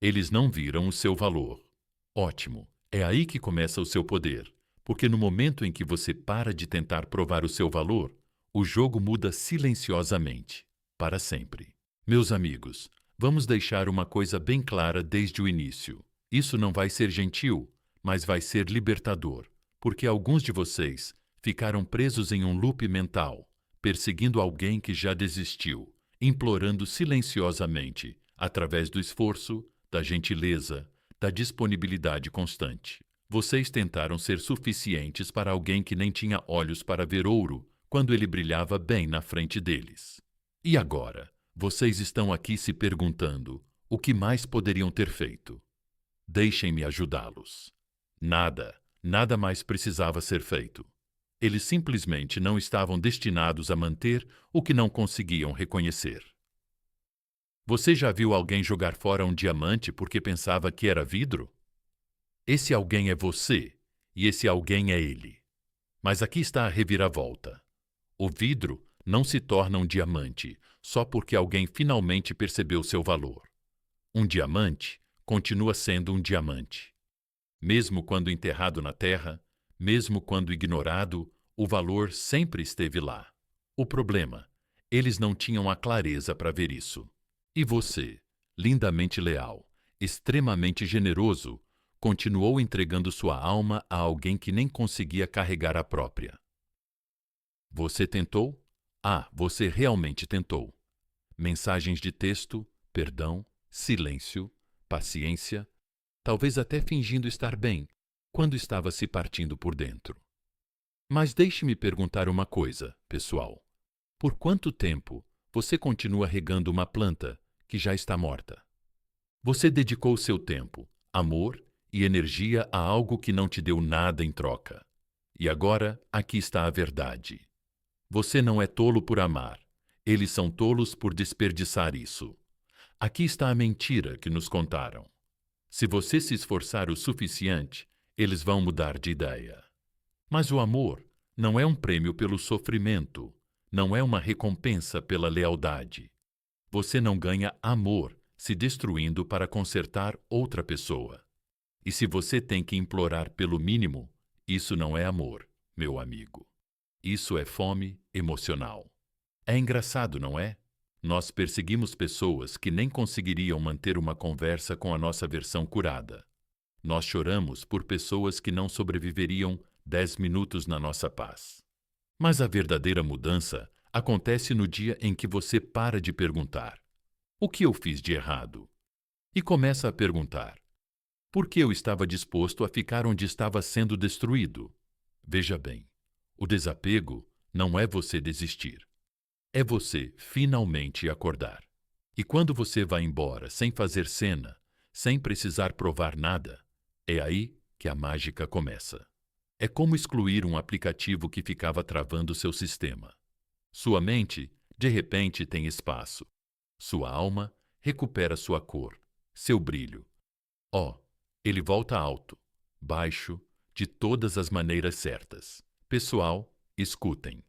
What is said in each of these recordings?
Eles não viram o seu valor. Ótimo, é aí que começa o seu poder, porque no momento em que você para de tentar provar o seu valor, o jogo muda silenciosamente, para sempre. Meus amigos, vamos deixar uma coisa bem clara desde o início. Isso não vai ser gentil, mas vai ser libertador, porque alguns de vocês ficaram presos em um loop mental, perseguindo alguém que já desistiu, implorando silenciosamente, através do esforço, da gentileza, da disponibilidade constante. Vocês tentaram ser suficientes para alguém que nem tinha olhos para ver ouro quando ele brilhava bem na frente deles. E agora, vocês estão aqui se perguntando o que mais poderiam ter feito. Deixem-me ajudá-los. Nada mais precisava ser feito. Eles simplesmente não estavam destinados a manter o que não conseguiam reconhecer. Você já viu alguém jogar fora um diamante porque pensava que era vidro? Esse alguém é você, e esse alguém é ele. Mas aqui está a reviravolta. O vidro não se torna um diamante só porque alguém finalmente percebeu seu valor. Um diamante continua sendo um diamante. Mesmo quando enterrado na terra, mesmo quando ignorado, o valor sempre esteve lá. O problema, eles não tinham a clareza para ver isso. E você, lindamente leal, extremamente generoso, continuou entregando sua alma a alguém que nem conseguia carregar a própria. Você tentou? Você realmente tentou. Mensagens de texto, perdão, silêncio, paciência, talvez até fingindo estar bem, quando estava se partindo por dentro. Mas deixe-me perguntar uma coisa, pessoal. Por quanto tempo você continua regando uma planta que já está morta? Você dedicou seu tempo, amor e energia a algo que não te deu nada em troca. E agora, aqui está a verdade. Você não é tolo por amar. Eles são tolos por desperdiçar isso. Aqui está a mentira que nos contaram. Se você se esforçar o suficiente, eles vão mudar de ideia. Mas o amor não é um prêmio pelo sofrimento, não é uma recompensa pela lealdade. Você não ganha amor se destruindo para consertar outra pessoa. E se você tem que implorar pelo mínimo, isso não é amor, meu amigo. Isso é fome emocional. É engraçado, não é? Nós perseguimos pessoas que nem conseguiriam manter uma conversa com a nossa versão curada. Nós choramos por pessoas que não sobreviveriam 10 minutos na nossa paz. Mas a verdadeira mudança acontece no dia em que você para de perguntar: o que eu fiz de errado? E começa a perguntar: por que eu estava disposto a ficar onde estava sendo destruído? Veja bem, o desapego não é você desistir. É você finalmente acordar. E quando você vai embora sem fazer cena, sem precisar provar nada, é aí que a mágica começa. É como excluir um aplicativo que ficava travando seu sistema. Sua mente, de repente, tem espaço. Sua alma recupera sua cor, seu brilho. Ele volta alto, baixo, de todas as maneiras certas. Pessoal, escutem.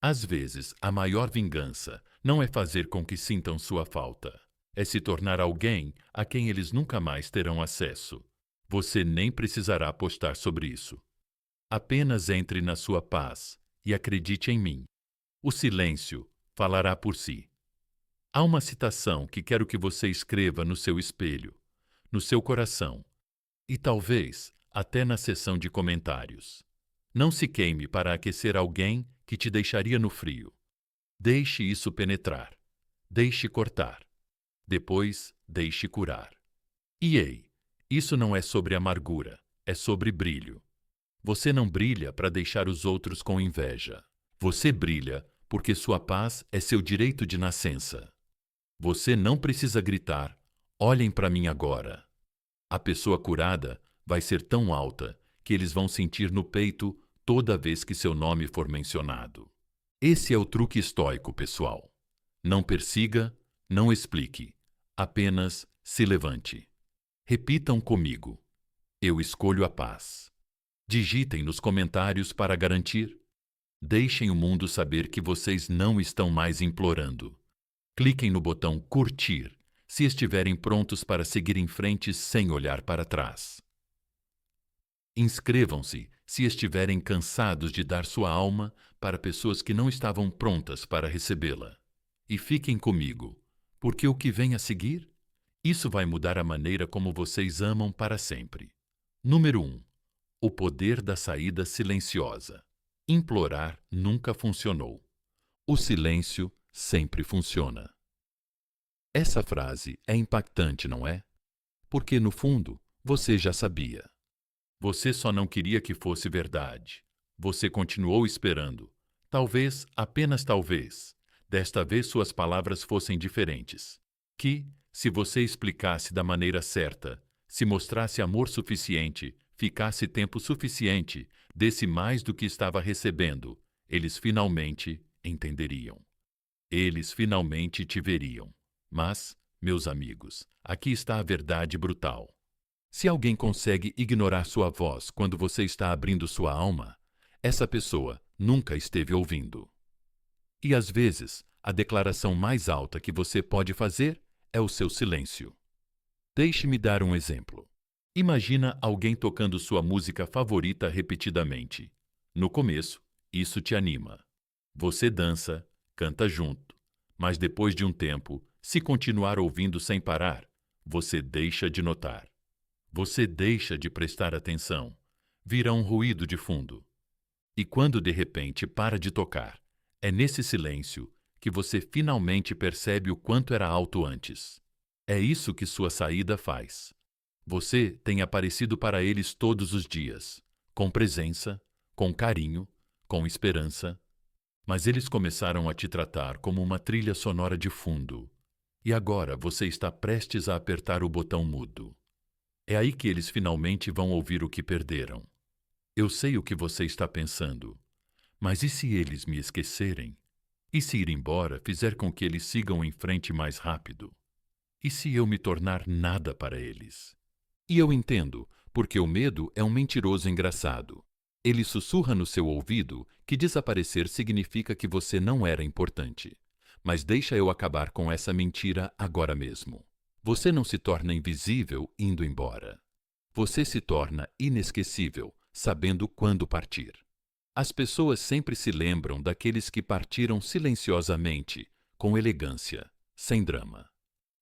Às vezes, a maior vingança não é fazer com que sintam sua falta. É se tornar alguém a quem eles nunca mais terão acesso. Você nem precisará apostar sobre isso. Apenas entre na sua paz e acredite em mim. O silêncio falará por si. Há uma citação que quero que você escreva no seu espelho, no seu coração e talvez até na seção de comentários. Não se queime para aquecer alguém que te deixaria no frio. Deixe isso penetrar. Deixe cortar. Depois, deixe curar. E ei, isso não é sobre amargura, é sobre brilho. Você não brilha para deixar os outros com inveja. Você brilha porque sua paz é seu direito de nascença. Você não precisa gritar: olhem para mim agora. A pessoa curada vai ser tão alta que eles vão sentir no peito toda vez que seu nome for mencionado. Esse é o truque estoico, pessoal. Não persiga, não explique. Apenas se levante. Repitam comigo: eu escolho a paz. Digitem nos comentários para garantir. Deixem o mundo saber que vocês não estão mais implorando. Cliquem no botão curtir se estiverem prontos para seguir em frente sem olhar para trás. Inscrevam-se se estiverem cansados de dar sua alma para pessoas que não estavam prontas para recebê-la. E fiquem comigo, porque o que vem a seguir, isso vai mudar a maneira como vocês amam para sempre. Número 1. O poder da saída silenciosa. Implorar nunca funcionou. O silêncio sempre funciona. Essa frase é impactante, não é? Porque, no fundo, você já sabia. Você só não queria que fosse verdade. Você continuou esperando. Talvez, apenas talvez, desta vez suas palavras fossem diferentes. Que, se você explicasse da maneira certa, se mostrasse amor suficiente, ficasse tempo suficiente, desse mais do que estava recebendo, eles finalmente entenderiam. Eles finalmente te veriam. Mas, meus amigos, aqui está a verdade brutal. Se alguém consegue ignorar sua voz quando você está abrindo sua alma, essa pessoa nunca esteve ouvindo. E às vezes, a declaração mais alta que você pode fazer é o seu silêncio. Deixe-me dar um exemplo. Imagina alguém tocando sua música favorita repetidamente. No começo, isso te anima. Você dança, canta junto, mas depois de um tempo, se continuar ouvindo sem parar, você deixa de notar. Você deixa de prestar atenção. Vira um ruído de fundo. E quando de repente para de tocar, é nesse silêncio que você finalmente percebe o quanto era alto antes. É isso que sua saída faz. Você tem aparecido para eles todos os dias, com presença, com carinho, com esperança, mas eles começaram a te tratar como uma trilha sonora de fundo. E agora você está prestes a apertar o botão mudo. É aí que eles finalmente vão ouvir o que perderam. Eu sei o que você está pensando, mas e se eles me esquecerem? E se ir embora fizer com que eles sigam em frente mais rápido? E se eu me tornar nada para eles? E eu entendo, porque o medo é um mentiroso engraçado. Ele sussurra no seu ouvido que desaparecer significa que você não era importante. Mas deixa eu acabar com essa mentira agora mesmo. Você não se torna invisível indo embora. Você se torna inesquecível, sabendo quando partir. As pessoas sempre se lembram daqueles que partiram silenciosamente, com elegância, sem drama.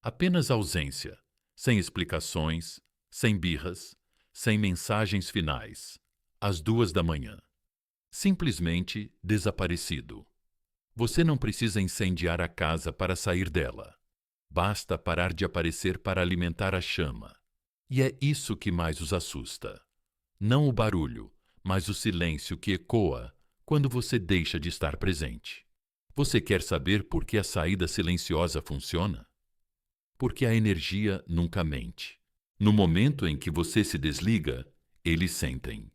Apenas ausência, sem explicações, sem birras, sem mensagens finais. Às 2 da manhã. Simplesmente desaparecido. Você não precisa incendiar a casa para sair dela. Basta parar de aparecer para alimentar a chama. E é isso que mais os assusta. Não o barulho, mas o silêncio que ecoa quando você deixa de estar presente. Você quer saber por que a saída silenciosa funciona? Porque a energia nunca mente. No momento em que você se desliga, eles sentem.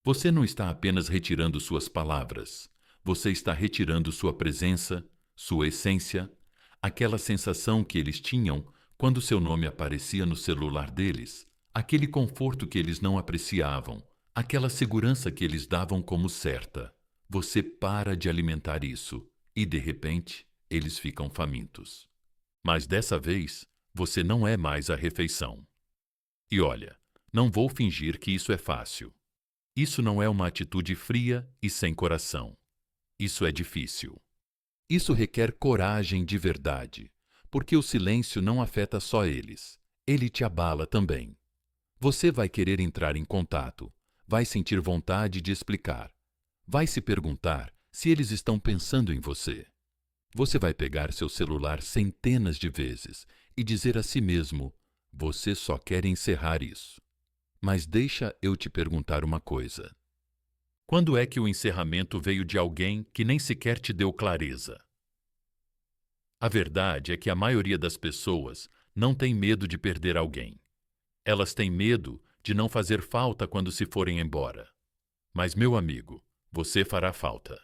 Você não está apenas retirando suas palavras, você está retirando sua presença, sua essência, aquela sensação que eles tinham quando seu nome aparecia no celular deles, aquele conforto que eles não apreciavam, aquela segurança que eles davam como certa. Você para de alimentar isso e, de repente, eles ficam famintos. Mas dessa vez, você não é mais a refeição. E olha, não vou fingir que isso é fácil. Isso não é uma atitude fria e sem coração. Isso é difícil. Isso requer coragem de verdade, porque o silêncio não afeta só eles. Ele te abala também. Você vai querer entrar em contato, vai sentir vontade de explicar, vai se perguntar se eles estão pensando em você. Você vai pegar seu celular centenas de vezes e dizer a si mesmo: você só quer encerrar isso. Mas deixa eu te perguntar uma coisa. Quando é que o encerramento veio de alguém que nem sequer te deu clareza? A verdade é que a maioria das pessoas não tem medo de perder alguém. Elas têm medo de não fazer falta quando se forem embora. Mas, meu amigo, você fará falta.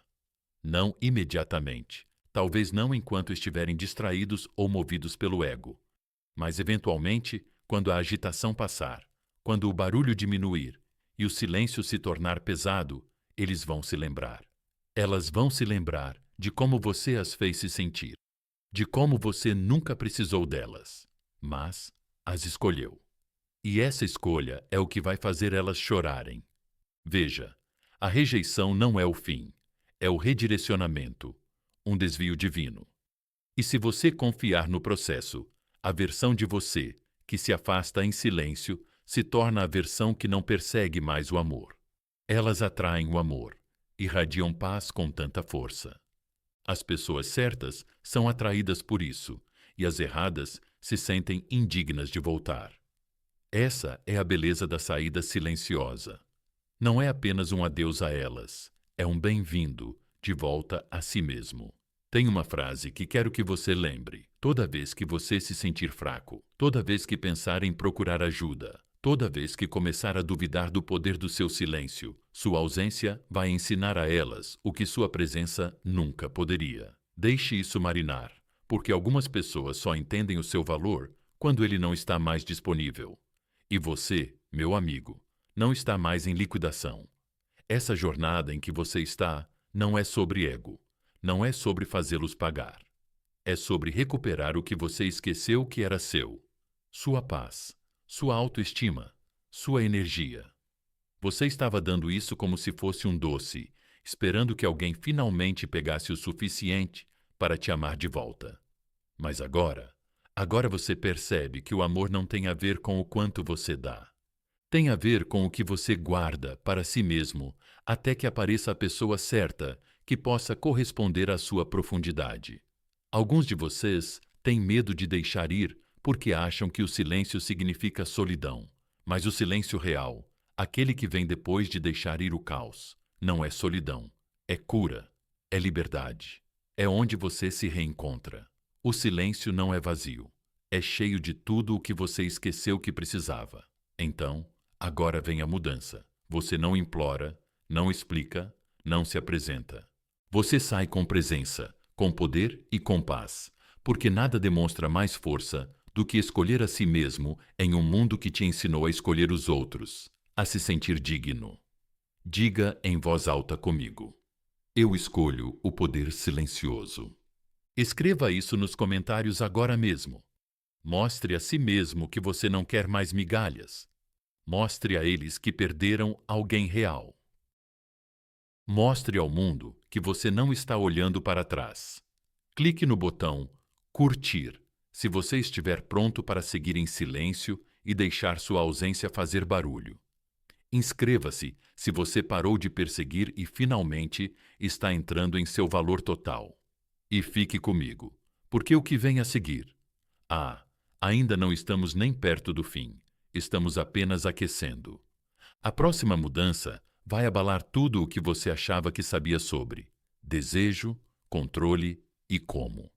Não imediatamente. Talvez não enquanto estiverem distraídos ou movidos pelo ego. Mas, eventualmente, quando a agitação passar, quando o barulho diminuir e o silêncio se tornar pesado, eles vão se lembrar. Elas vão se lembrar de como você as fez se sentir, de como você nunca precisou delas. mas as escolheu. E essa escolha é o que vai fazer elas chorarem. Veja, a rejeição não é o fim, é o redirecionamento, um desvio divino. E se você confiar no processo, a versão de você, que se afasta em silêncio, se torna a versão que não persegue mais o amor. Elas atraem o amor, irradiam paz com tanta força. As pessoas certas são atraídas por isso, e as erradas se sentem indignas de voltar. Essa é a beleza da saída silenciosa. Não é apenas um adeus a elas, é um bem-vindo de volta a si mesmo. Tem uma frase que quero que você lembre. Toda vez que você se sentir fraco, toda vez que pensar em procurar ajuda, toda vez que começar a duvidar do poder do seu silêncio, sua ausência vai ensinar a elas o que sua presença nunca poderia. Deixe isso marinar, porque algumas pessoas só entendem o seu valor quando ele não está mais disponível. E você, meu amigo, não está mais em liquidação. Essa jornada em que você está não é sobre ego, não é sobre fazê-los pagar. É sobre recuperar o que você esqueceu que era seu. Sua paz, sua autoestima, sua energia. Você estava dando isso como se fosse um doce, esperando que alguém finalmente pegasse o suficiente para te amar de volta. Mas agora você percebe que o amor não tem a ver com o quanto você dá. Tem a ver com o que você guarda para si mesmo até que apareça a pessoa certa que possa corresponder à sua profundidade. Alguns de vocês têm medo de deixar ir porque acham que o silêncio significa solidão. Mas o silêncio real, aquele que vem depois de deixar ir o caos, não é solidão, é cura, é liberdade. É onde você se reencontra. O silêncio não é vazio, é cheio de tudo o que você esqueceu que precisava. Então, agora vem a mudança. Você não implora, não explica, não se apresenta. Você sai com presença, com poder e com paz, porque nada demonstra mais força do que escolher a si mesmo em um mundo que te ensinou a escolher os outros, a se sentir digno. Diga em voz alta comigo: eu escolho o poder silencioso. Escreva isso nos comentários agora mesmo. Mostre a si mesmo que você não quer mais migalhas. Mostre a eles que perderam alguém real. Mostre ao mundo que você não está olhando para trás. Clique no botão curtir se você estiver pronto para seguir em silêncio e deixar sua ausência fazer barulho. Inscreva-se se você parou de perseguir e finalmente está entrando em seu valor total. E fique comigo, porque o que vem a seguir? Ainda não estamos nem perto do fim. Estamos apenas aquecendo. A próxima mudança vai abalar tudo o que você achava que sabia sobre desejo, controle e como.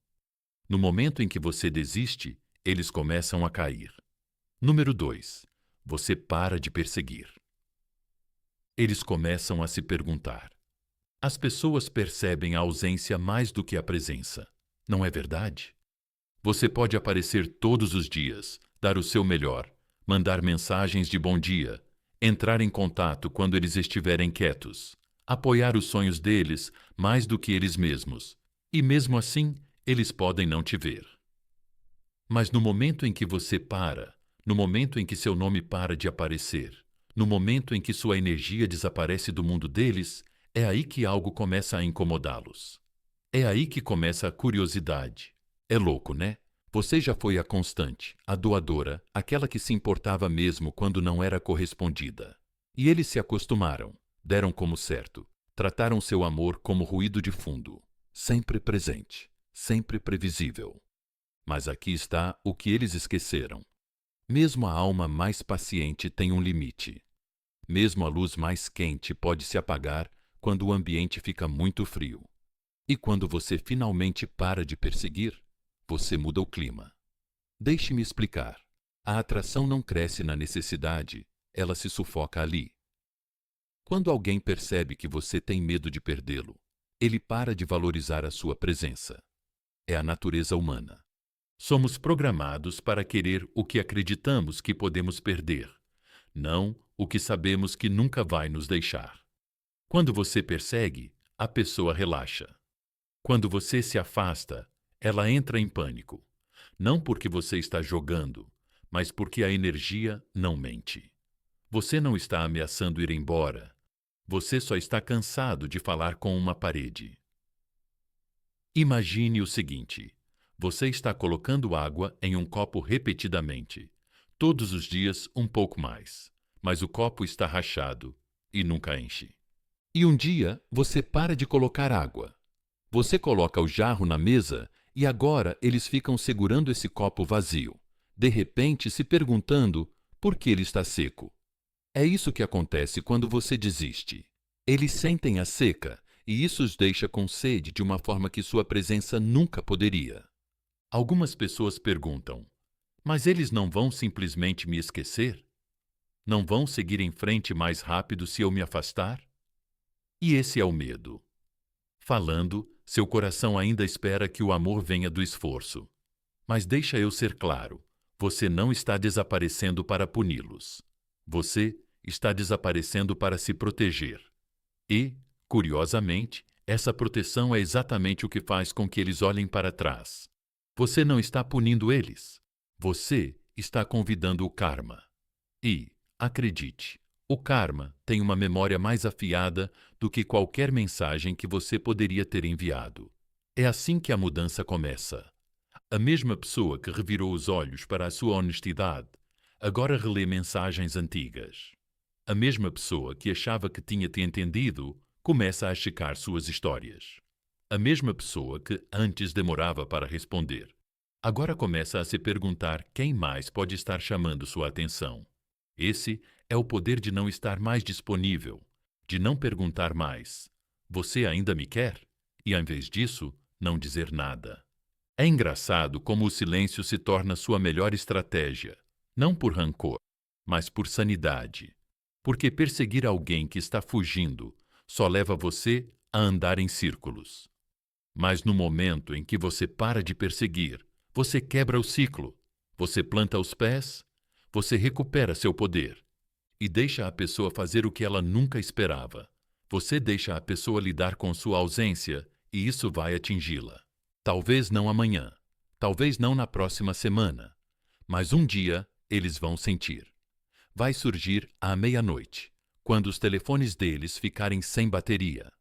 No momento em que você desiste, eles começam a cair. Número 2. Você para de perseguir. Eles começam a se perguntar. As pessoas percebem a ausência mais do que a presença. Não é verdade? Você pode aparecer todos os dias, dar o seu melhor, mandar mensagens de bom dia, entrar em contato quando eles estiverem quietos, apoiar os sonhos deles mais do que eles mesmos. E mesmo assim, eles podem não te ver. Mas no momento em que você para, no momento em que seu nome para de aparecer, no momento em que sua energia desaparece do mundo deles, é aí que algo começa a incomodá-los. É aí que começa a curiosidade. É louco, né? Você já foi a constante, a doadora, aquela que se importava mesmo quando não era correspondida. E eles se acostumaram, deram como certo, trataram seu amor como ruído de fundo, sempre presente, sempre previsível. Mas aqui está o que eles esqueceram. Mesmo a alma mais paciente tem um limite. Mesmo a luz mais quente pode se apagar quando o ambiente fica muito frio. E quando você finalmente para de perseguir, você muda o clima. Deixe-me explicar. A atração não cresce na necessidade, ela se sufoca ali. Quando alguém percebe que você tem medo de perdê-lo, ele para de valorizar a sua presença. É a natureza humana. Somos programados para querer o que acreditamos que podemos perder, não o que sabemos que nunca vai nos deixar. Quando você persegue, a pessoa relaxa. Quando você se afasta, ela entra em pânico. Não porque você está jogando, mas porque a energia não mente. Você não está ameaçando ir embora. Você só está cansado de falar com uma parede. Imagine o seguinte: você está colocando água em um copo repetidamente, todos os dias um pouco mais, mas o copo está rachado e nunca enche. E um dia você para de colocar água. Você coloca o jarro na mesa e agora eles ficam segurando esse copo vazio, de repente se perguntando por que ele está seco. É isso que acontece quando você desiste. Eles sentem a seca e isso os deixa com sede de uma forma que sua presença nunca poderia. Algumas pessoas perguntam: mas eles não vão simplesmente me esquecer? Não vão seguir em frente mais rápido se eu me afastar? E esse é o medo. Falando, seu coração ainda espera que o amor venha do esforço. Mas deixa eu ser claro, você não está desaparecendo para puni-los. Você está desaparecendo para se proteger. E, curiosamente, essa proteção é exatamente o que faz com que eles olhem para trás. Você não está punindo eles. Você está convidando o karma. E, acredite, o karma tem uma memória mais afiada do que qualquer mensagem que você poderia ter enviado. É assim que a mudança começa. A mesma pessoa que revirou os olhos para a sua honestidade, agora relê mensagens antigas. A mesma pessoa que achava que tinha te entendido, começa a checar suas histórias. A mesma pessoa que antes demorava para responder, agora começa a se perguntar quem mais pode estar chamando sua atenção. Esse é o poder de não estar mais disponível, de não perguntar mais: você ainda me quer? E, ao invés disso, não dizer nada. É engraçado como o silêncio se torna sua melhor estratégia, não por rancor, mas por sanidade. Porque perseguir alguém que está fugindo só leva você a andar em círculos. Mas no momento em que você para de perseguir, você quebra o ciclo, você planta os pés, você recupera seu poder e deixa a pessoa fazer o que ela nunca esperava. Você deixa a pessoa lidar com sua ausência e isso vai atingi-la. Talvez não amanhã, talvez não na próxima semana, mas um dia eles vão sentir. Vai surgir à meia-noite, quando os telefones deles ficarem sem bateria.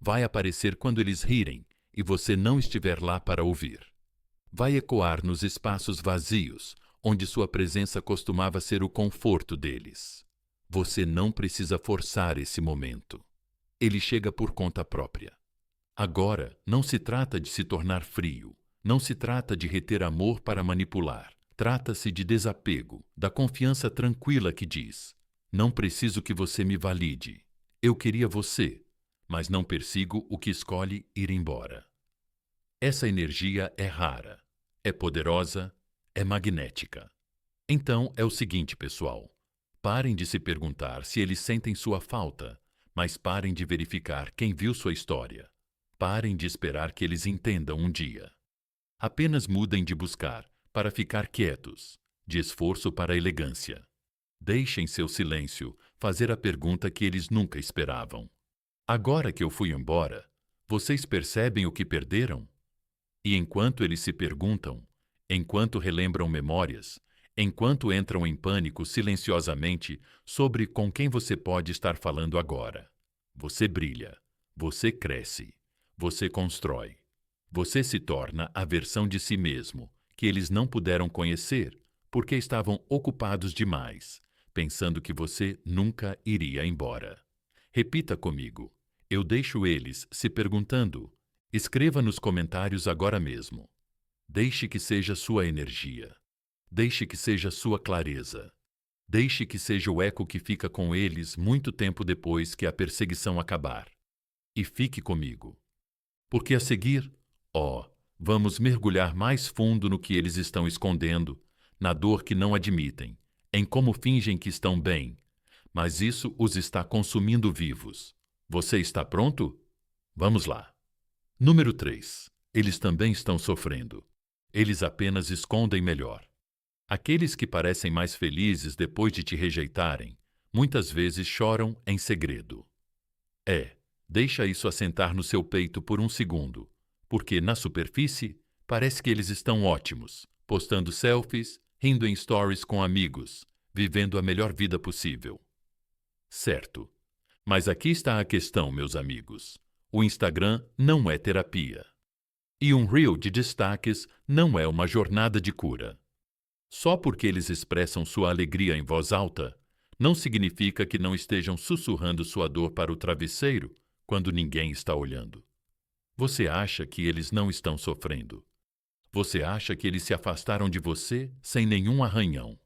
Vai aparecer quando eles rirem e você não estiver lá para ouvir. Vai ecoar nos espaços vazios, onde sua presença costumava ser o conforto deles. Você não precisa forçar esse momento. Ele chega por conta própria. Agora, não se trata de se tornar frio, não se trata de reter amor para manipular. Trata-se de desapego, da confiança tranquila que diz: não preciso que você me valide. Eu queria você, mas não persigo o que escolhe ir embora. Essa energia é rara, é poderosa, é magnética. Então é o seguinte, pessoal: parem de se perguntar se eles sentem sua falta, mas parem de verificar quem viu sua história. Parem de esperar que eles entendam um dia. Apenas mudem de buscar para ficar quietos, de esforço para elegância. Deixem seu silêncio fazer a pergunta que eles nunca esperavam. Agora que eu fui embora, vocês percebem o que perderam? E enquanto eles se perguntam, enquanto relembram memórias, enquanto entram em pânico silenciosamente sobre com quem você pode estar falando agora, você brilha, você cresce, você constrói. Você se torna a versão de si mesmo que eles não puderam conhecer porque estavam ocupados demais, pensando que você nunca iria embora. Repita comigo: eu deixo eles se perguntando. Escreva nos comentários agora mesmo. Deixe que seja sua energia. Deixe que seja sua clareza. Deixe que seja o eco que fica com eles muito tempo depois que a perseguição acabar. E fique comigo. Porque a seguir, vamos mergulhar mais fundo no que eles estão escondendo, na dor que não admitem, em como fingem que estão bem, mas isso os está consumindo vivos. Você está pronto? Vamos lá. Número 3. Eles também estão sofrendo. Eles apenas escondem melhor. Aqueles que parecem mais felizes depois de te rejeitarem, muitas vezes choram em segredo. Deixa isso assentar no seu peito por um segundo, porque na superfície parece que eles estão ótimos, postando selfies, rindo em stories com amigos, vivendo a melhor vida possível. Certo. Mas aqui está a questão, meus amigos. O Instagram não é terapia. E um reel de destaques não é uma jornada de cura. Só porque eles expressam sua alegria em voz alta, não significa que não estejam sussurrando sua dor para o travesseiro quando ninguém está olhando. Você acha que eles não estão sofrendo? Você acha que eles se afastaram de você sem nenhum arranhão?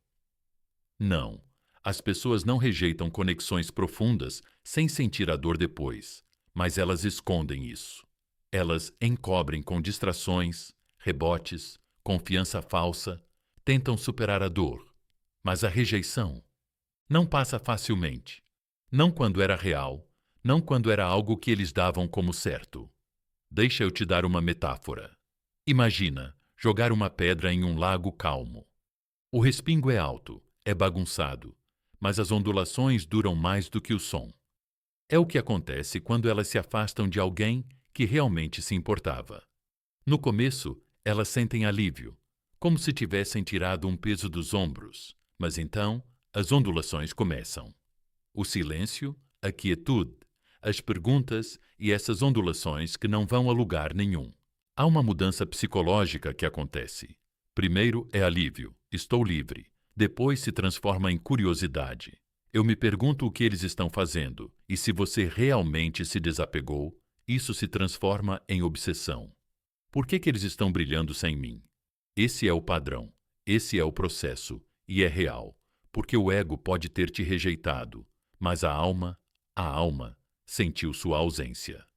Não. As pessoas não rejeitam conexões profundas sem sentir a dor depois, mas elas escondem isso. Elas encobrem com distrações, rebotes, confiança falsa, tentam superar a dor, mas a rejeição não passa facilmente. Não quando era real, não quando era algo que eles davam como certo. Deixa eu te dar uma metáfora. Imagina jogar uma pedra em um lago calmo. O respingo é alto, é bagunçado, mas as ondulações duram mais do que o som. É o que acontece quando elas se afastam de alguém que realmente se importava. No começo, elas sentem alívio, como se tivessem tirado um peso dos ombros, mas então as ondulações começam. O silêncio, a quietude, as perguntas e essas ondulações que não vão a lugar nenhum. Há uma mudança psicológica que acontece. Primeiro é alívio, estou livre. Depois se transforma em curiosidade. Eu me pergunto o que eles estão fazendo, e se você realmente se desapegou, isso se transforma em obsessão. Por que eles estão brilhando sem mim? Esse é o padrão, esse é o processo, e é real, porque o ego pode ter te rejeitado, mas a alma, sentiu sua ausência.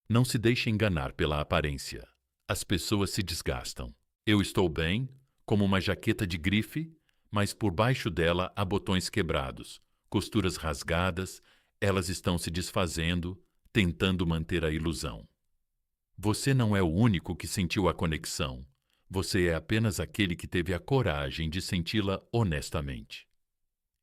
Não se deixe enganar pela aparência. As pessoas se desgastam. Eu estou bem, como uma jaqueta de grife, mas por baixo dela há botões quebrados, costuras rasgadas, elas estão se desfazendo, tentando manter a ilusão. Você não é o único que sentiu a conexão. Você é apenas aquele que teve a coragem de senti-la honestamente.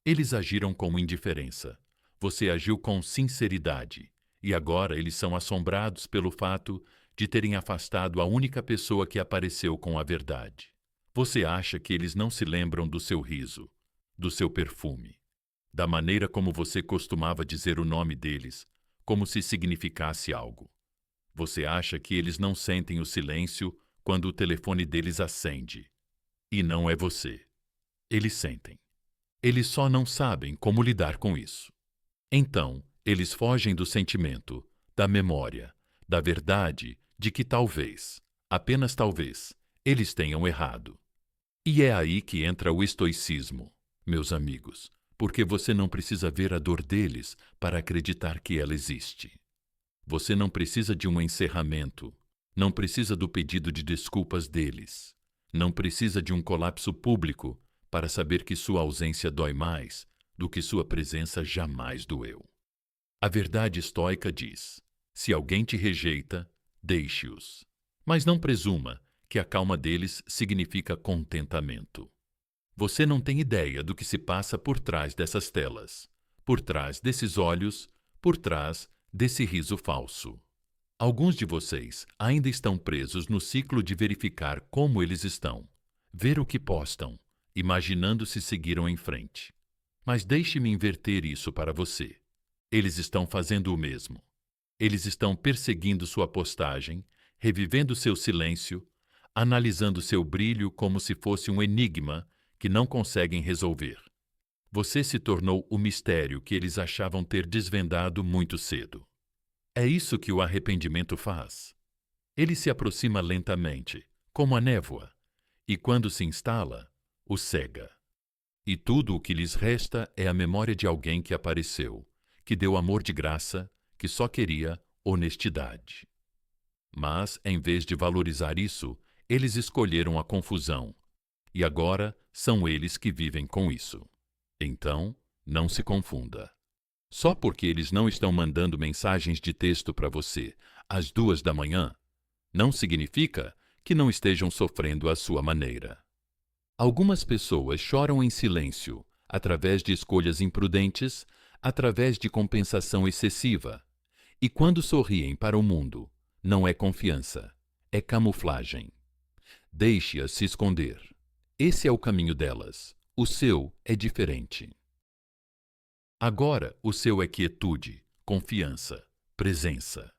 Eles agiram com indiferença. Você agiu com sinceridade. E agora eles são assombrados pelo fato de terem afastado a única pessoa que apareceu com a verdade. Você acha que eles não se lembram do seu riso, do seu perfume, da maneira como você costumava dizer o nome deles, como se significasse algo. Você acha que eles não sentem o silêncio quando o telefone deles acende. E não é você. Eles sentem. Eles só não sabem como lidar com isso. Então, eles fogem do sentimento, da memória, da verdade de que talvez, apenas talvez, eles tenham errado. E é aí que entra o estoicismo, meus amigos, porque você não precisa ver a dor deles para acreditar que ela existe. Você não precisa de um encerramento, não precisa do pedido de desculpas deles, não precisa de um colapso público para saber que sua ausência dói mais do que sua presença jamais doeu. A verdade estoica diz: se alguém te rejeita, deixe-os, mas não presuma que a calma deles significa contentamento. Você não tem ideia do que se passa por trás dessas telas, por trás desses olhos, por trás desse riso falso. Alguns de vocês ainda estão presos no ciclo de verificar como eles estão, ver o que postam, imaginando se seguiram em frente. Mas deixe-me inverter isso para você. Eles estão fazendo o mesmo. Eles estão perseguindo sua postagem, revivendo seu silêncio, analisando seu brilho como se fosse um enigma que não conseguem resolver. Você se tornou o mistério que eles achavam ter desvendado muito cedo. É isso que o arrependimento faz. Ele se aproxima lentamente, como a névoa, e quando se instala, o cega. E tudo o que lhes resta é a memória de alguém que apareceu, que deu amor de graça, que só queria honestidade. Mas, em vez de valorizar isso, eles escolheram a confusão. E agora são eles que vivem com isso. Então, não se confunda. Só porque eles não estão mandando mensagens de texto para você às 2 da manhã, não significa que não estejam sofrendo à sua maneira. Algumas pessoas choram em silêncio, através de escolhas imprudentes, através de compensação excessiva. E quando sorriem para o mundo, não é confiança, é camuflagem. Deixe-as se esconder. Esse é o caminho delas. O seu é diferente. Agora, o seu é quietude, confiança, presença.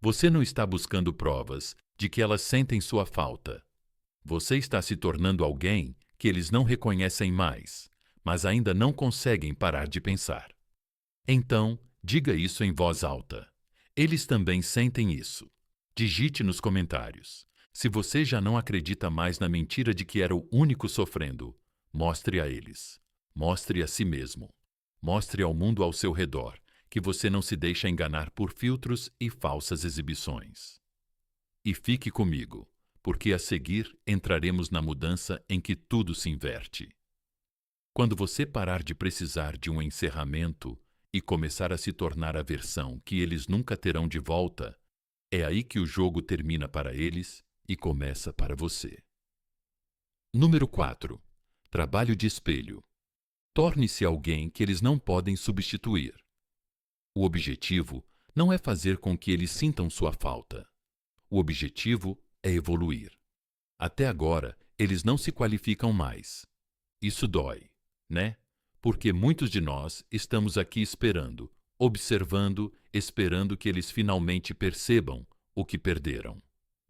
Você não está buscando provas de que elas sentem sua falta. Você está se tornando alguém que eles não reconhecem mais, mas ainda não conseguem parar de pensar. Então, diga isso em voz alta. Eles também sentem isso. Digite nos comentários. Se você já não acredita mais na mentira de que era o único sofrendo, mostre a eles. Mostre a si mesmo. Mostre ao mundo ao seu redor que você não se deixa enganar por filtros e falsas exibições. E fique comigo, porque a seguir entraremos na mudança em que tudo se inverte. Quando você parar de precisar de um encerramento e começar a se tornar a versão que eles nunca terão de volta, é aí que o jogo termina para eles e começa para você. Número 4. Trabalho de espelho. Torne-se alguém que eles não podem substituir. O objetivo não é fazer com que eles sintam sua falta. O objetivo é evoluir. Até agora, eles não se qualificam mais. Isso dói, né? Porque muitos de nós estamos aqui esperando, observando, esperando que eles finalmente percebam o que perderam.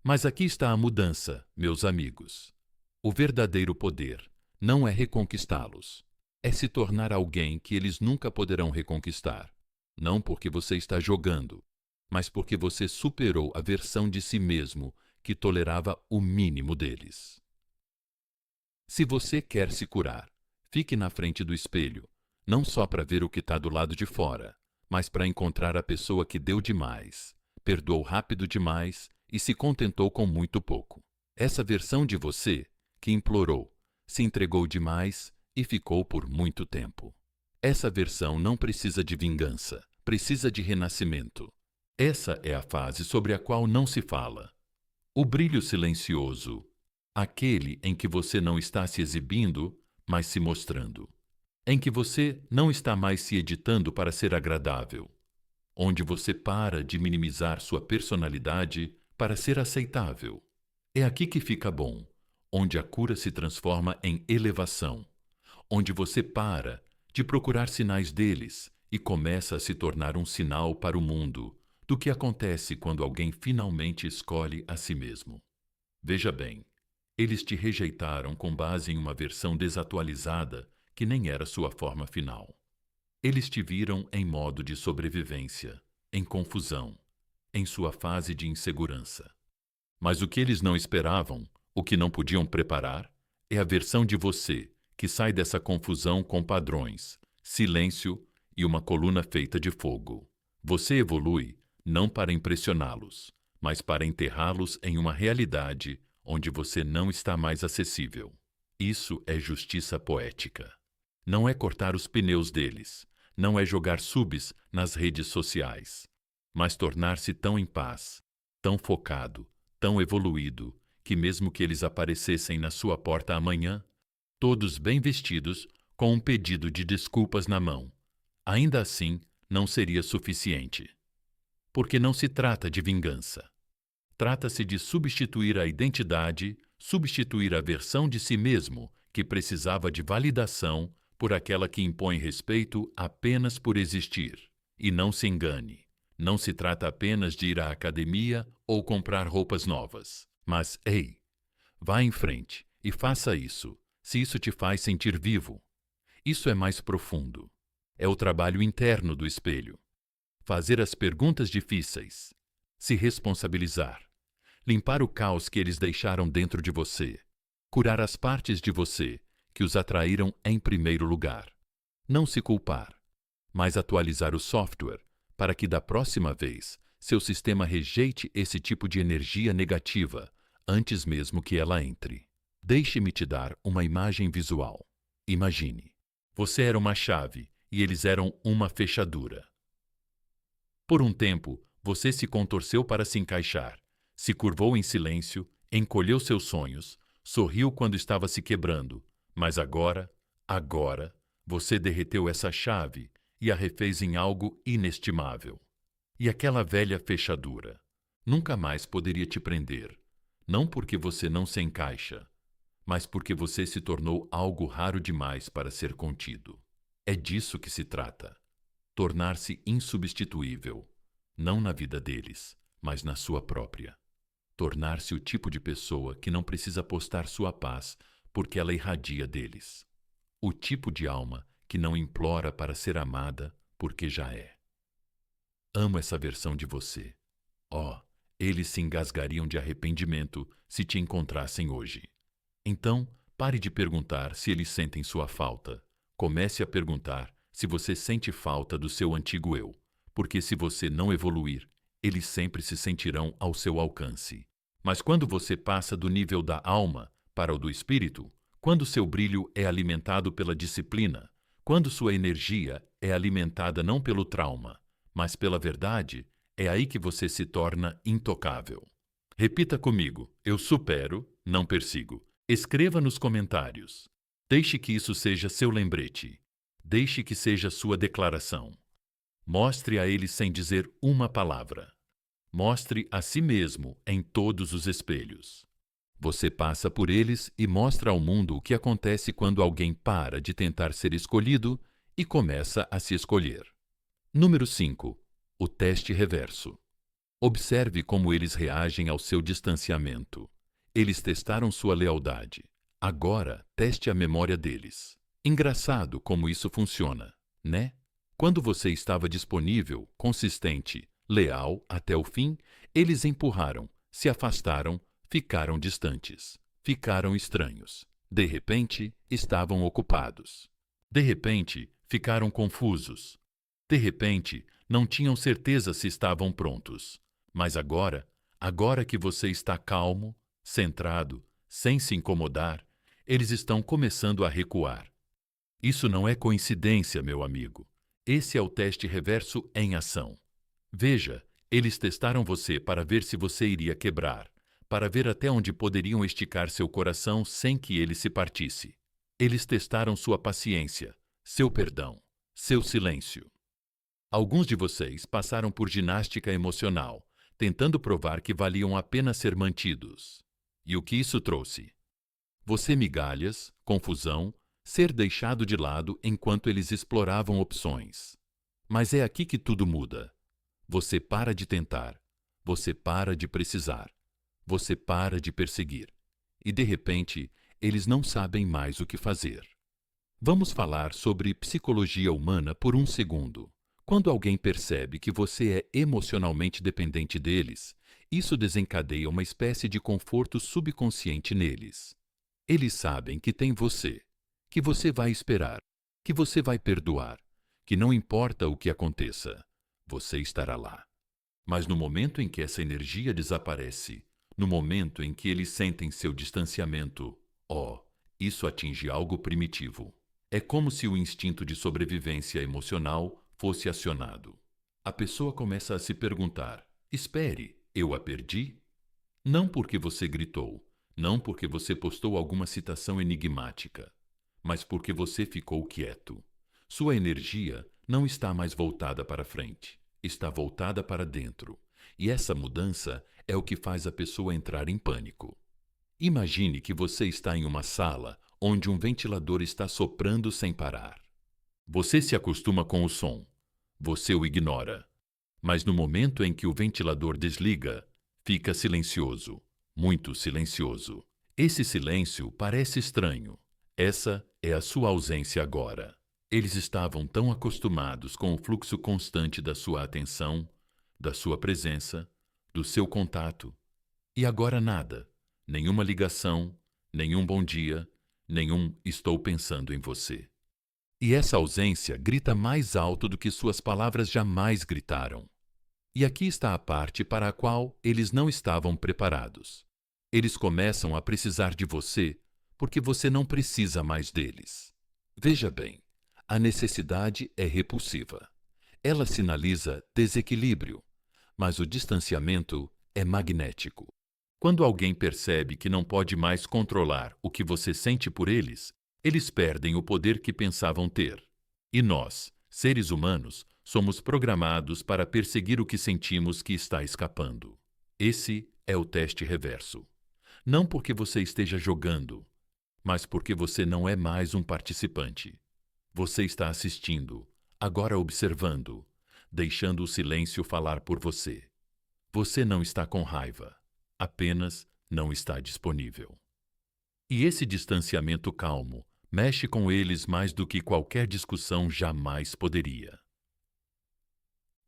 Mas aqui está a mudança, meus amigos. O verdadeiro poder não é reconquistá-los. É se tornar alguém que eles nunca poderão reconquistar. Não porque você está jogando, mas porque você superou a versão de si mesmo que tolerava o mínimo deles. Se você quer se curar, fique na frente do espelho, não só para ver o que está do lado de fora, mas para encontrar a pessoa que deu demais, perdoou rápido demais e se contentou com muito pouco. Essa versão de você que implorou, se entregou demais e ficou por muito tempo. Essa versão não precisa de vingança, precisa de renascimento. Essa é a fase sobre a qual não se fala. O brilho silencioso, aquele em que você não está se exibindo, mas se mostrando. Em que você não está mais se editando para ser agradável. Onde você para de minimizar sua personalidade para ser aceitável. É aqui que fica bom, onde a cura se transforma em elevação. Onde você para de procurar sinais deles e começa a se tornar um sinal para o mundo do que acontece quando alguém finalmente escolhe a si mesmo. Veja bem, eles te rejeitaram com base em uma versão desatualizada que nem era sua forma final. Eles te viram em modo de sobrevivência, em confusão, em sua fase de insegurança. Mas o que eles não esperavam, o que não podiam preparar, é a versão de você que sai dessa confusão com padrões, silêncio e uma coluna feita de fogo. Você evolui não para impressioná-los, mas para enterrá-los em uma realidade onde você não está mais acessível. Isso é justiça poética. Não é cortar os pneus deles, não é jogar subs nas redes sociais, mas tornar-se tão em paz, tão focado, tão evoluído, que mesmo que eles aparecessem na sua porta amanhã, todos bem vestidos, com um pedido de desculpas na mão, ainda assim não seria suficiente. Porque não se trata de vingança. Trata-se de substituir a identidade, substituir a versão de si mesmo que precisava de validação por aquela que impõe respeito apenas por existir. E não se engane, não se trata apenas de ir à academia ou comprar roupas novas. Mas, ei, vá em frente e faça isso, se isso te faz sentir vivo. Isso é mais profundo. É o trabalho interno do espelho. Fazer as perguntas difíceis. Se responsabilizar. Limpar o caos que eles deixaram dentro de você. Curar as partes de você que os atraíram em primeiro lugar. Não se culpar, mas atualizar o software para que da próxima vez seu sistema rejeite esse tipo de energia negativa antes mesmo que ela entre. Deixe-me te dar uma imagem visual. Imagine. Você era uma chave e eles eram uma fechadura. Por um tempo, você se contorceu para se encaixar, se curvou em silêncio, encolheu seus sonhos, sorriu quando estava se quebrando, mas agora, você derreteu essa chave e a refez em algo inestimável. E aquela velha fechadura nunca mais poderia te prender, não porque você não se encaixa, mas porque você se tornou algo raro demais para ser contido. É disso que se trata. Tornar-se insubstituível, não na vida deles, mas na sua própria. Tornar-se o tipo de pessoa que não precisa postar sua paz porque ela irradia deles. O tipo de alma que não implora para ser amada porque já é. Amo essa versão de você. Oh, eles se engasgariam de arrependimento se te encontrassem hoje. Então, pare de perguntar se eles sentem sua falta. Comece a perguntar se você sente falta do seu antigo eu, porque se você não evoluir, eles sempre se sentirão ao seu alcance. Mas quando você passa do nível da alma para o do espírito, quando seu brilho é alimentado pela disciplina, quando sua energia é alimentada não pelo trauma, mas pela verdade, é aí que você se torna intocável. Repita comigo: eu supero, não persigo. Escreva nos comentários. Deixe que isso seja seu lembrete. Deixe que seja sua declaração. Mostre a ele sem dizer uma palavra. Mostre a si mesmo em todos os espelhos. Você passa por eles e mostra ao mundo o que acontece quando alguém para de tentar ser escolhido e começa a se escolher. Número 5. O teste reverso. Observe como eles reagem ao seu distanciamento. Eles testaram sua lealdade. Agora, teste a memória deles. Engraçado como isso funciona, né? Quando você estava disponível, consistente, leal até o fim, eles empurraram, se afastaram, ficaram distantes, ficaram estranhos. De repente, estavam ocupados. De repente, ficaram confusos. De repente, não tinham certeza se estavam prontos. Mas agora que você está calmo, centrado, sem se incomodar, eles estão começando a recuar. Isso não é coincidência, meu amigo. Esse é o teste reverso em ação. Veja, eles testaram você para ver se você iria quebrar, para ver até onde poderiam esticar seu coração sem que ele se partisse. Eles testaram sua paciência, seu perdão, seu silêncio. Alguns de vocês passaram por ginástica emocional, tentando provar que valiam a pena ser mantidos. E o que isso trouxe? Você migalhas, confusão, ser deixado de lado enquanto eles exploravam opções. Mas é aqui que tudo muda. Você para de tentar, você para de precisar, você para de perseguir. E de repente, eles não sabem mais o que fazer. Vamos falar sobre psicologia humana por um segundo. Quando alguém percebe que você é emocionalmente dependente deles, isso desencadeia uma espécie de conforto subconsciente neles. Eles sabem que tem você, que você vai esperar, que você vai perdoar, que não importa o que aconteça, você estará lá. Mas no momento em que essa energia desaparece, no momento em que eles sentem seu distanciamento, isso atinge algo primitivo. É como se o instinto de sobrevivência emocional fosse acionado. A pessoa começa a se perguntar: espere, eu a perdi? Não porque você gritou, não porque você postou alguma citação enigmática, mas porque você ficou quieto. Sua energia não está mais voltada para frente, está voltada para dentro. E essa mudança é o que faz a pessoa entrar em pânico. Imagine que você está em uma sala onde um ventilador está soprando sem parar. Você se acostuma com o som. Você o ignora. Mas no momento em que o ventilador desliga, fica silencioso, muito silencioso. Esse silêncio parece estranho. Essa é a sua ausência agora. Eles estavam tão acostumados com o fluxo constante da sua atenção, da sua presença, do seu contato. E agora nada. Nenhuma ligação, nenhum bom dia, nenhum estou pensando em você. E essa ausência grita mais alto do que suas palavras jamais gritaram. E aqui está a parte para a qual eles não estavam preparados. Eles começam a precisar de você porque você não precisa mais deles. Veja bem, a necessidade é repulsiva. Ela sinaliza desequilíbrio, mas o distanciamento é magnético. Quando alguém percebe que não pode mais controlar o que você sente por eles, eles perdem o poder que pensavam ter. E nós, seres humanos, somos programados para perseguir o que sentimos que está escapando. Esse é o teste reverso. Não porque você esteja jogando, mas porque você não é mais um participante. Você está assistindo, agora observando, deixando o silêncio falar por você. Você não está com raiva, apenas não está disponível. E esse distanciamento calmo mexe com eles mais do que qualquer discussão jamais poderia.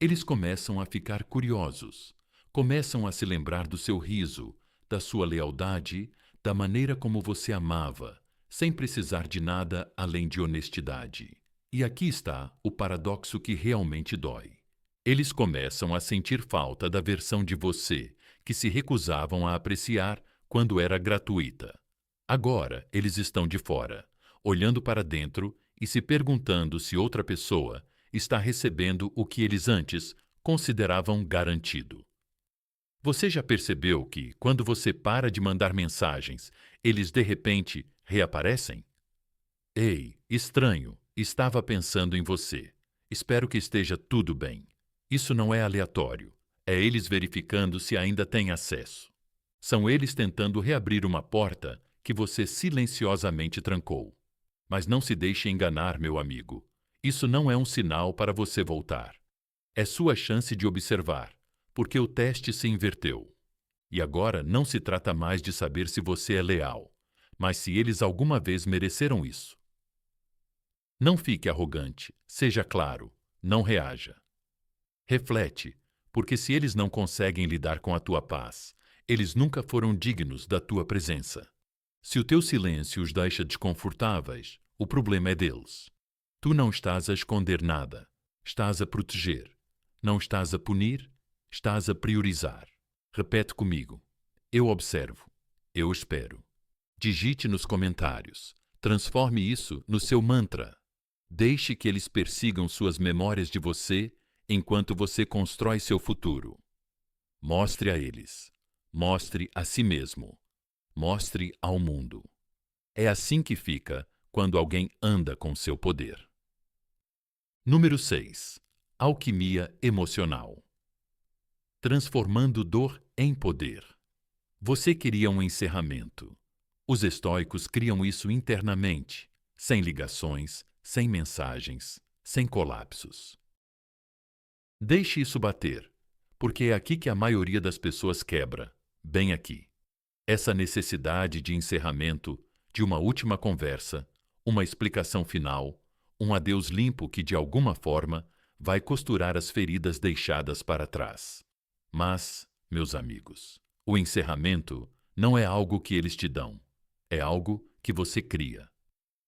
Eles começam a ficar curiosos, começam a se lembrar do seu riso, da sua lealdade, da maneira como você amava, sem precisar de nada além de honestidade. E aqui está o paradoxo que realmente dói. Eles começam a sentir falta da versão de você que se recusavam a apreciar quando era gratuita. Agora eles estão de fora, olhando para dentro e se perguntando se outra pessoa está recebendo o que eles antes consideravam garantido. Você já percebeu que, quando você para de mandar mensagens, eles de repente reaparecem? Ei, estranho, estava pensando em você. Espero que esteja tudo bem. Isso não é aleatório. É eles verificando se ainda têm acesso. São eles tentando reabrir uma porta que você silenciosamente trancou. Mas não se deixe enganar, meu amigo. Isso não é um sinal para você voltar. É sua chance de observar, porque o teste se inverteu. E agora não se trata mais de saber se você é leal, mas se eles alguma vez mereceram isso. Não fique arrogante, seja claro, não reaja. Reflete, porque se eles não conseguem lidar com a tua paz, eles nunca foram dignos da tua presença. Se o teu silêncio os deixa desconfortáveis, o problema é deles. Tu não estás a esconder nada, estás a proteger. Não estás a punir, estás a priorizar. Repete comigo. Eu observo. Eu espero. Digite nos comentários. Transforme isso no seu mantra. Deixe que eles persigam suas memórias de você enquanto você constrói seu futuro. Mostre a eles. Mostre a si mesmo. Mostre ao mundo. É assim que fica quando alguém anda com seu poder. Número 6. Alquimia emocional. Transformando dor em poder. Você queria um encerramento. Os estoicos criam isso internamente, sem ligações, sem mensagens, sem colapsos. Deixe isso bater, porque é aqui que a maioria das pessoas quebra, bem aqui. Essa necessidade de encerramento, de uma última conversa, uma explicação final, um adeus limpo que, de alguma forma, vai costurar as feridas deixadas para trás. Mas, meus amigos, o encerramento não é algo que eles te dão, é algo que você cria.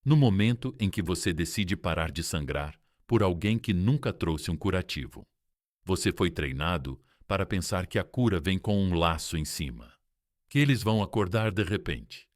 No momento em que você decide parar de sangrar por alguém que nunca trouxe um curativo, você foi treinado para pensar que a cura vem com um laço em cima, que eles vão acordar de repente,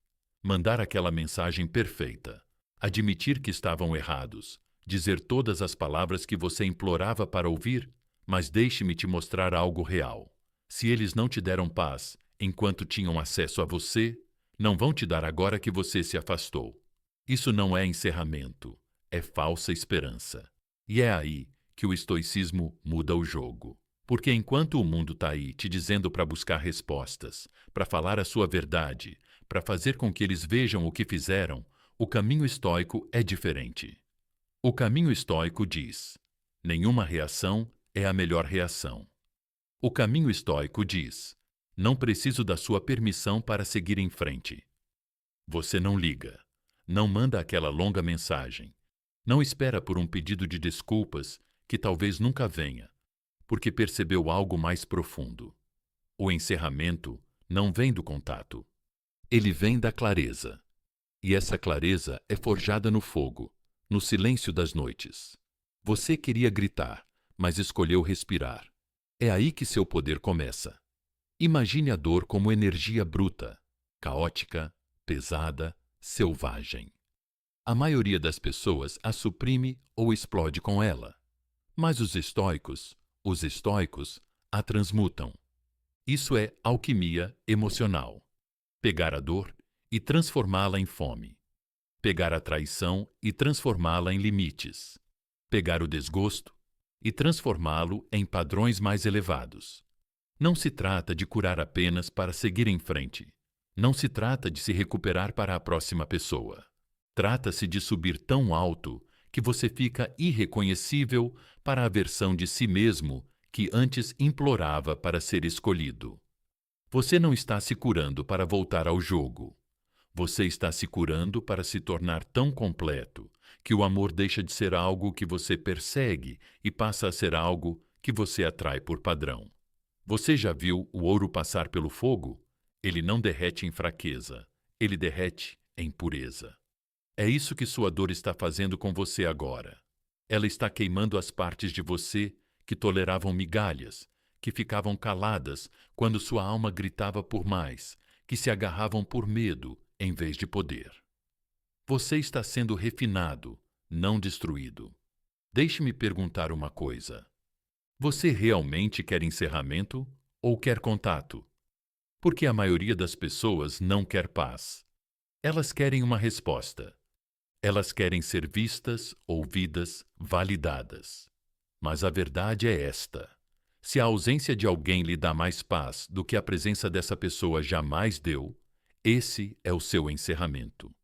mandar aquela mensagem perfeita, admitir que estavam errados, dizer todas as palavras que você implorava para ouvir, mas deixe-me te mostrar algo real. Se eles não te deram paz enquanto tinham acesso a você, não vão te dar agora que você se afastou. Isso não é encerramento, é falsa esperança. E é aí que o estoicismo muda o jogo. Porque enquanto o mundo está aí te dizendo para buscar respostas, para falar a sua verdade, para fazer com que eles vejam o que fizeram, o caminho estoico é diferente. O caminho estoico diz: nenhuma reação é a melhor reação. O caminho estoico diz: não preciso da sua permissão para seguir em frente. Você não liga, não manda aquela longa mensagem, não espera por um pedido de desculpas que talvez nunca venha, porque percebeu algo mais profundo. O encerramento não vem do contato. Ele vem da clareza. E essa clareza é forjada no fogo, no silêncio das noites. Você queria gritar, mas escolheu respirar. É aí que seu poder começa. Imagine a dor como energia bruta, caótica, pesada, selvagem. A maioria das pessoas a suprime ou explode com ela. Mas os estoicos, a transmutam. Isso é alquimia emocional. Pegar a dor e transformá-la em fome. Pegar a traição e transformá-la em limites. Pegar o desgosto e transformá-lo em padrões mais elevados. Não se trata de curar apenas para seguir em frente. Não se trata de se recuperar para a próxima pessoa. Trata-se de subir tão alto que você fica irreconhecível para a versão de si mesmo que antes implorava para ser escolhido. Você não está se curando para voltar ao jogo. Você está se curando para se tornar tão completo que o amor deixa de ser algo que você persegue e passa a ser algo que você atrai por padrão. Você já viu o ouro passar pelo fogo? Ele não derrete em fraqueza, ele derrete em pureza. É isso que sua dor está fazendo com você agora. Ela está queimando as partes de você que toleravam migalhas, que ficavam caladas quando sua alma gritava por mais, que se agarravam por medo em vez de poder. Você está sendo refinado, não destruído. Deixe-me perguntar uma coisa. Você realmente quer encerramento ou quer contato? Porque a maioria das pessoas não quer paz. Elas querem uma resposta. Elas querem ser vistas, ouvidas, validadas. Mas a verdade é esta: se a ausência de alguém lhe dá mais paz do que a presença dessa pessoa jamais deu, esse é o seu encerramento.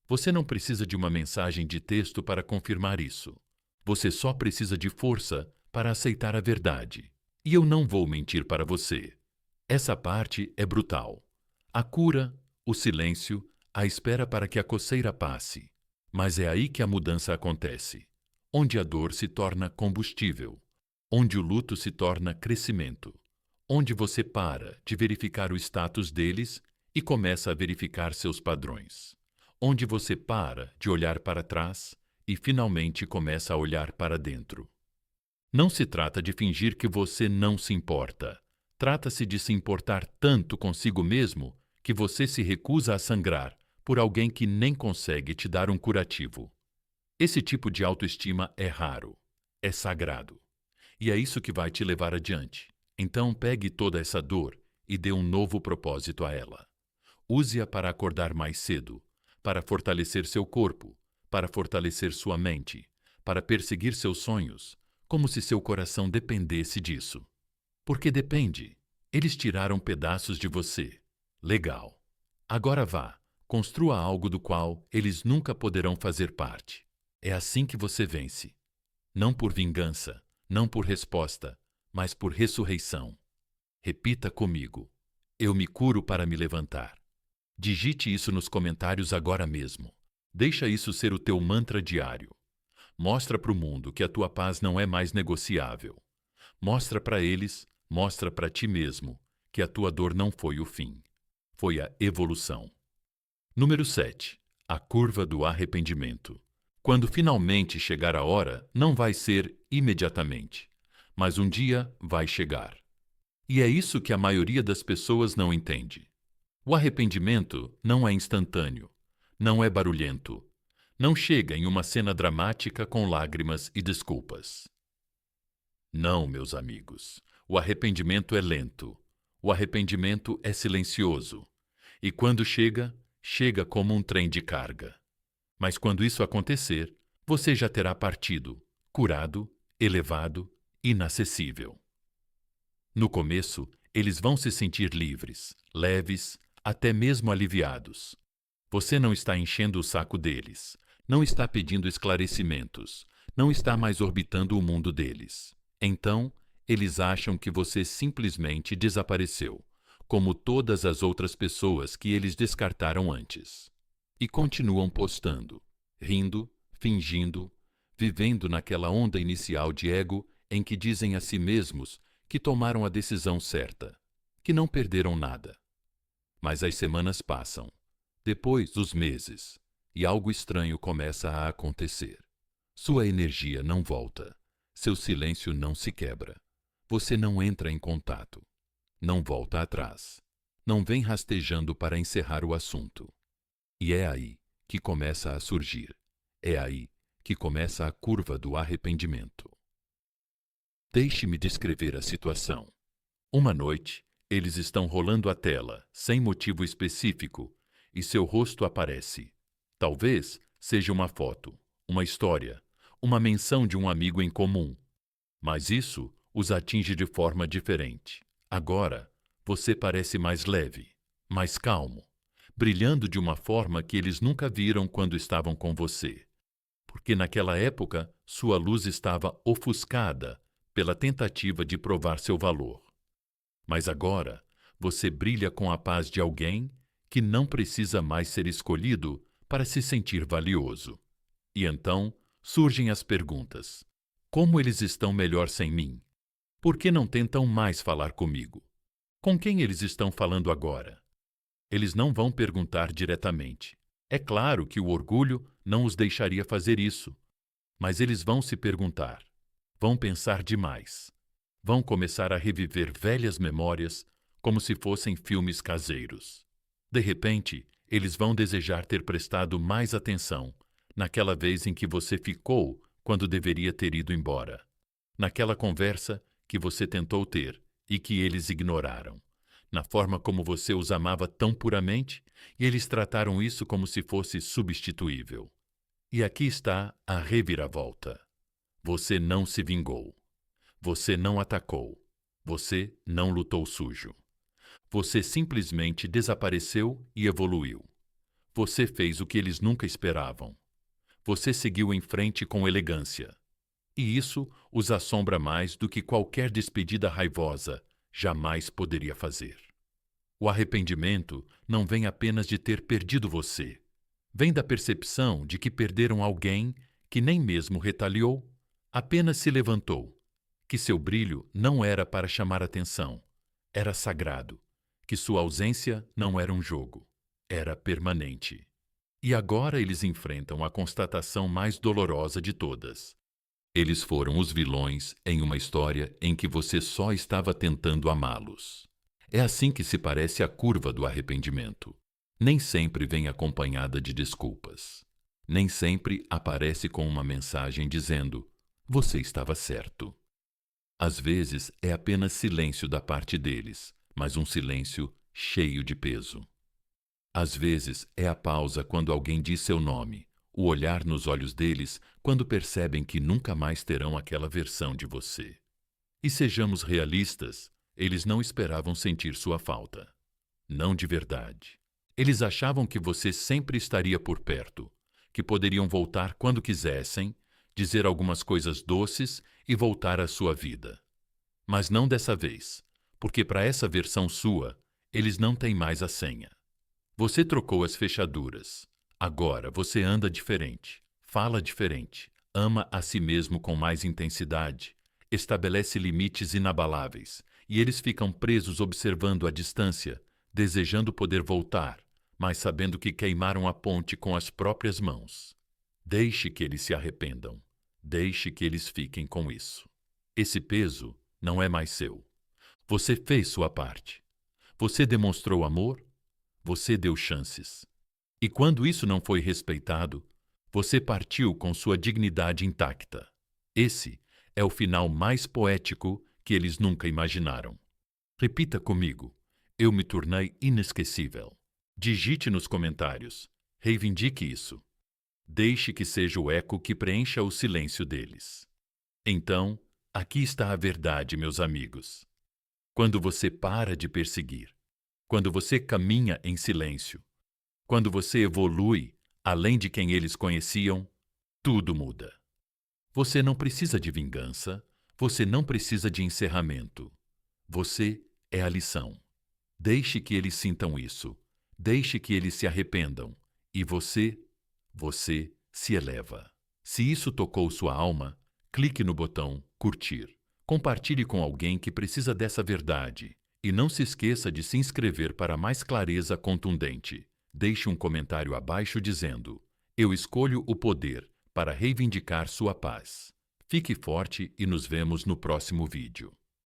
Você não precisa de uma mensagem de texto para confirmar isso. Você só precisa de força para aceitar a verdade. E eu não vou mentir para você. Essa parte é brutal. A cura, o silêncio, a espera para que a coceira passe. Mas é aí que a mudança acontece, onde a dor se torna combustível, onde o luto se torna crescimento, onde você para de verificar o status deles e começa a verificar seus padrões, onde você para de olhar para trás e finalmente começa a olhar para dentro. Não se trata de fingir que você não se importa. Trata-se de se importar tanto consigo mesmo que você se recusa a sangrar por alguém que nem consegue te dar um curativo. Esse tipo de autoestima é raro, é sagrado. E é isso que vai te levar adiante. Então pegue toda essa dor e dê um novo propósito a ela. Use-a para acordar mais cedo, para fortalecer seu corpo, para fortalecer sua mente, para perseguir seus sonhos, como se seu coração dependesse disso. Porque depende. Eles tiraram pedaços de você. Legal. Agora vá, construa algo do qual eles nunca poderão fazer parte. É assim que você vence. Não por vingança, não por resposta, mas por ressurreição. Repita comigo: eu me curo para me levantar. Digite isso nos comentários agora mesmo. Deixa isso ser o teu mantra diário. Mostra para o mundo que a tua paz não é mais negociável. Mostra para eles, mostra para ti mesmo, que a tua dor não foi o fim. Foi a evolução. Número 7. A curva do arrependimento. Quando finalmente chegar a hora, não vai ser imediatamente, mas um dia vai chegar. E é isso que a maioria das pessoas não entende. O arrependimento não é instantâneo, não é barulhento, não chega em uma cena dramática com lágrimas e desculpas. Não, meus amigos, o arrependimento é lento, o arrependimento é silencioso, e quando chega, chega como um trem de carga. Mas quando isso acontecer, você já terá partido, curado, elevado, inacessível. No começo, eles vão se sentir livres, leves, até mesmo aliviados. Você não está enchendo o saco deles, não está pedindo esclarecimentos, não está mais orbitando o mundo deles. Então, eles acham que você simplesmente desapareceu, como todas as outras pessoas que eles descartaram antes. E continuam postando, rindo, fingindo, vivendo naquela onda inicial de ego em que dizem a si mesmos que tomaram a decisão certa, que não perderam nada. Mas as semanas passam, depois os meses, e algo estranho começa a acontecer. Sua energia não volta, seu silêncio não se quebra, você não entra em contato, não volta atrás, não vem rastejando para encerrar o assunto. E é aí que começa a surgir, é aí que começa a curva do arrependimento. Deixe-me descrever a situação. Uma noite, eles estão rolando a tela, sem motivo específico, e seu rosto aparece. Talvez seja uma foto, uma história, uma menção de um amigo em comum. Mas isso os atinge de forma diferente. Agora, você parece mais leve, mais calmo, brilhando de uma forma que eles nunca viram quando estavam com você. Porque naquela época sua luz estava ofuscada pela tentativa de provar seu valor. Mas agora você brilha com a paz de alguém que não precisa mais ser escolhido para se sentir valioso. E então surgem as perguntas: como eles estão melhor sem mim? Por que não tentam mais falar comigo? Com quem eles estão falando agora? Eles não vão perguntar diretamente. É claro que o orgulho não os deixaria fazer isso, mas eles vão se perguntar, vão pensar demais, vão começar a reviver velhas memórias como se fossem filmes caseiros. De repente, eles vão desejar ter prestado mais atenção naquela vez em que você ficou quando deveria ter ido embora, naquela conversa que você tentou ter e que eles ignoraram, na forma como você os amava tão puramente, e eles trataram isso como se fosse substituível. E aqui está a reviravolta. Você não se vingou. Você não atacou. Você não lutou sujo. Você simplesmente desapareceu e evoluiu. Você fez o que eles nunca esperavam. Você seguiu em frente com elegância. E isso os assombra mais do que qualquer despedida raivosa jamais poderia fazer. O arrependimento não vem apenas de ter perdido você. Vem da percepção de que perderam alguém que nem mesmo retaliou, apenas se levantou, que seu brilho não era para chamar atenção, era sagrado, que sua ausência não era um jogo, era permanente. E agora eles enfrentam a constatação mais dolorosa de todas. Eles foram os vilões em uma história em que você só estava tentando amá-los. É assim que se parece a curva do arrependimento. Nem sempre vem acompanhada de desculpas. Nem sempre aparece com uma mensagem dizendo: você estava certo. Às vezes é apenas silêncio da parte deles, mas um silêncio cheio de peso. Às vezes é a pausa quando alguém diz seu nome, o olhar nos olhos deles quando percebem que nunca mais terão aquela versão de você. E sejamos realistas, eles não esperavam sentir sua falta. Não de verdade. Eles achavam que você sempre estaria por perto, que poderiam voltar quando quisessem, dizer algumas coisas doces e voltar à sua vida. Mas não dessa vez, porque para essa versão sua, eles não têm mais a senha. Você trocou as fechaduras. Agora você anda diferente, fala diferente, ama a si mesmo com mais intensidade, estabelece limites inabaláveis, e eles ficam presos observando à distância, desejando poder voltar, mas sabendo que queimaram a ponte com as próprias mãos. Deixe que eles se arrependam. Deixe que eles fiquem com isso. Esse peso não é mais seu. Você fez sua parte. Você demonstrou amor. Você deu chances. E quando isso não foi respeitado, você partiu com sua dignidade intacta. Esse é o final mais poético que eles nunca imaginaram. Repita comigo: eu me tornei inesquecível. Digite nos comentários. Reivindique isso. Deixe que seja o eco que preencha o silêncio deles. Então, aqui está a verdade, meus amigos. Quando você para de perseguir, quando você caminha em silêncio, quando você evolui além de quem eles conheciam, tudo muda. Você não precisa de vingança, você não precisa de encerramento. Você é a lição. Deixe que eles sintam isso. Deixe que eles se arrependam. E você se eleva. Se isso tocou sua alma, clique no botão curtir. Compartilhe com alguém que precisa dessa verdade. E não se esqueça de se inscrever para mais clareza contundente. Deixe um comentário abaixo dizendo: eu escolho o poder para reivindicar sua paz. Fique forte e nos vemos no próximo vídeo.